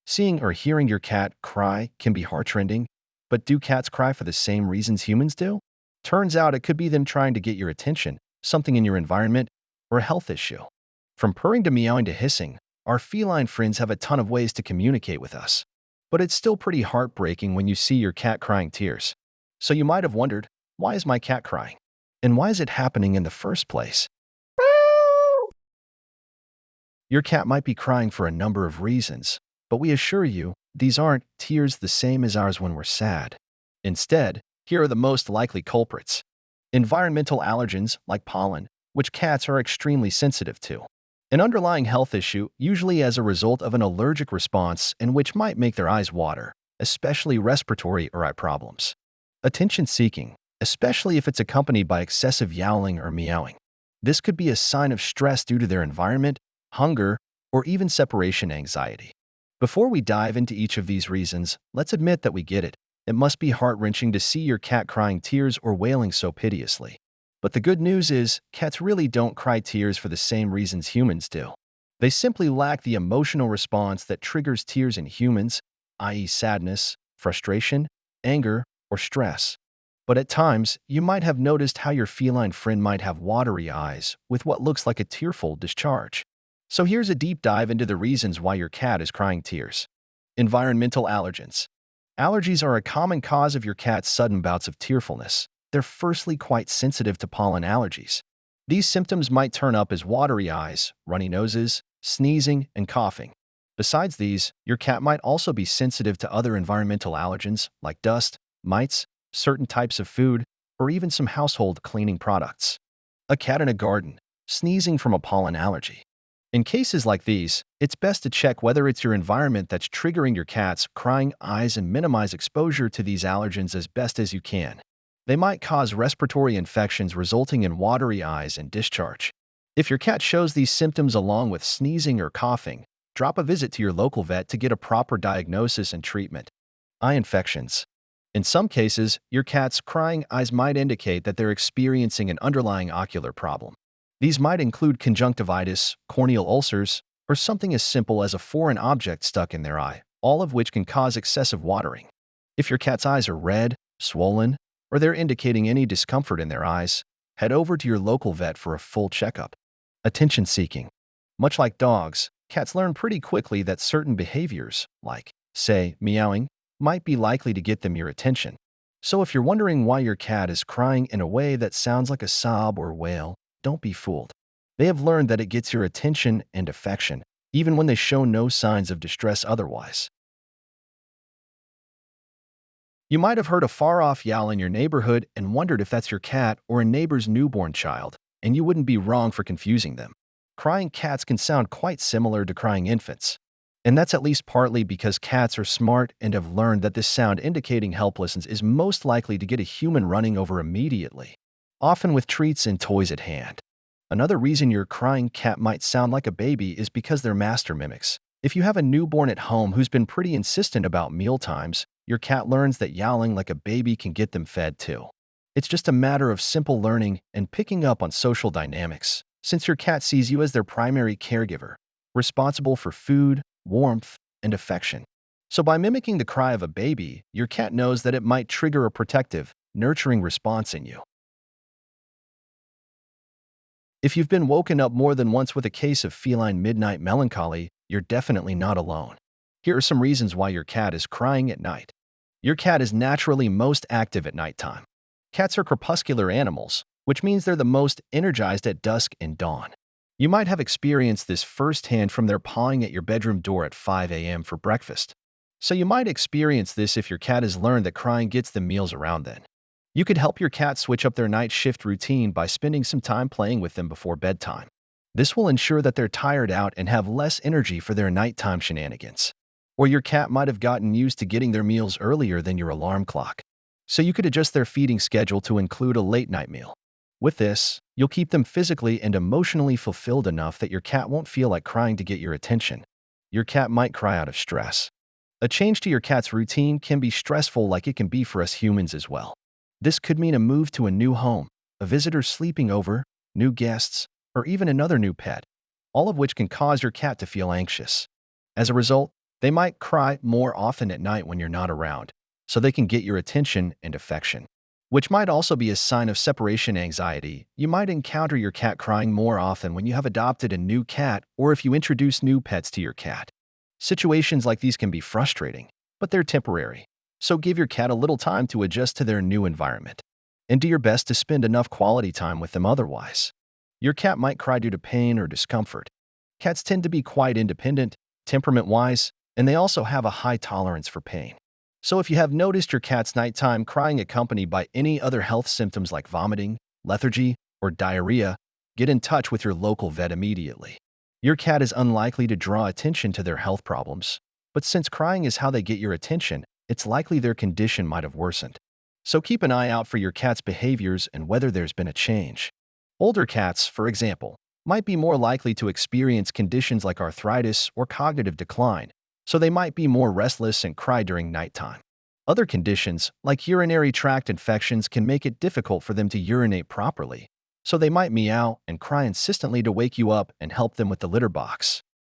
Seeing or hearing your cat cry can be heartrending, but do cats cry for the same reasons humans do? Turns out it could be them trying to get your attention, something in your environment, or a health issue. From purring to meowing to hissing, our feline friends have a ton of ways to communicate with us. But it's still pretty heartbreaking when you see your cat crying tears. So you might have wondered, why is my cat crying? And why is it happening in the first place? Your cat might be crying for a number of reasons, but we assure you, these aren't tears the same as ours when we're sad. Instead, here are the most likely culprits. Environmental allergens like pollen, which cats are extremely sensitive to. An underlying health issue, usually as a result of an allergic response and which might make their eyes water, especially respiratory or eye problems. Attention seeking, especially if it's accompanied by excessive yowling or meowing. This could be a sign of stress due to their environment, hunger, or even separation anxiety. Before we dive into each of these reasons, let's admit that we get it. It must be heart-wrenching to see your cat crying tears or wailing so piteously. But the good news is, cats really don't cry tears for the same reasons humans do. They simply lack the emotional response that triggers tears in humans, i.e. sadness, frustration, anger, or stress. But at times, you might have noticed how your feline friend might have watery eyes with what looks like a tearful discharge. So here's a deep dive into the reasons why your cat is crying tears. Environmental allergens. Allergies are a common cause of your cat's sudden bouts of tearfulness. They're firstly quite sensitive to pollen allergies. These symptoms might turn up as watery eyes, runny noses, sneezing, and coughing. Besides these, your cat might also be sensitive to other environmental allergens like dust, mites, certain types of food, or even some household cleaning products. A cat in a garden, sneezing from a pollen allergy. In cases like these, it's best to check whether it's your environment that's triggering your cat's crying eyes and minimize exposure to these allergens as best as you can. They might cause respiratory infections resulting in watery eyes and discharge. If your cat shows these symptoms along with sneezing or coughing, drop a visit to your local vet to get a proper diagnosis and treatment. Eye infections. In some cases, your cat's crying eyes might indicate that they're experiencing an underlying ocular problem. These might include conjunctivitis, corneal ulcers, or something as simple as a foreign object stuck in their eye, all of which can cause excessive watering. If your cat's eyes are red, swollen, or they're indicating any discomfort in their eyes, head over to your local vet for a full checkup. Attention seeking. Much like dogs, cats learn pretty quickly that certain behaviors, like, say, meowing, might be likely to get them your attention. So if you're wondering why your cat is crying in a way that sounds like a sob or wail, don't be fooled. They have learned that it gets your attention and affection, even when they show no signs of distress otherwise. You might have heard a far-off yowl in your neighborhood and wondered if that's your cat or a neighbor's newborn child, and you wouldn't be wrong for confusing them. Crying cats can sound quite similar to crying infants. And that's at least partly because cats are smart and have learned that this sound indicating helplessness is most likely to get a human running over immediately, often with treats and toys at hand. Another reason your crying cat might sound like a baby is because they're master mimics. If you have a newborn at home who's been pretty insistent about meal times, your cat learns that yowling like a baby can get them fed too. It's just a matter of simple learning and picking up on social dynamics, since your cat sees you as their primary caregiver, responsible for food, warmth, and affection. So by mimicking the cry of a baby, your cat knows that it might trigger a protective, nurturing response in you. If you've been woken up more than once with a case of feline midnight melancholy, you're definitely not alone. Here are some reasons why your cat is crying at night. Your cat is naturally most active at nighttime. Cats are crepuscular animals, which means they're the most energized at dusk and dawn. You might have experienced this firsthand from their pawing at your bedroom door at 5 a.m. for breakfast. So you might experience this if your cat has learned that crying gets them meals around then. You could help your cat switch up their night shift routine by spending some time playing with them before bedtime. This will ensure that they're tired out and have less energy for their nighttime shenanigans. Or your cat might have gotten used to getting their meals earlier than your alarm clock. So you could adjust their feeding schedule to include a late-night meal. With this, you'll keep them physically and emotionally fulfilled enough that your cat won't feel like crying to get your attention. Your cat might cry out of stress. A change to your cat's routine can be stressful like it can be for us humans as well. This could mean a move to a new home, a visitor sleeping over, new guests, or even another new pet, all of which can cause your cat to feel anxious. As a result, They might cry more often at night when you're not around, so they can get your attention and affection, which might also be a sign of separation anxiety. You might encounter your cat crying more often when you have adopted a new cat or if you introduce new pets to your cat. Situations like these can be frustrating, but they're temporary, so give your cat a little time to adjust to their new environment, and do your best to spend enough quality time with them otherwise. Your cat might cry due to pain or discomfort. Cats tend to be quite independent, temperament-wise, and they also have a high tolerance for pain. So if you have noticed your cat's nighttime crying accompanied by any other health symptoms like vomiting, lethargy, or diarrhea, get in touch with your local vet immediately. Your cat is unlikely to draw attention to their health problems, but since crying is how they get your attention, it's likely their condition might have worsened. So keep an eye out for your cat's behaviors and whether there's been a change. Older cats, for example, might be more likely to experience conditions like arthritis or cognitive decline, so they might be more restless and cry during nighttime. Other conditions, like urinary tract infections, can make it difficult for them to urinate properly, so they might meow and cry insistently to wake you up and help them with the litter box.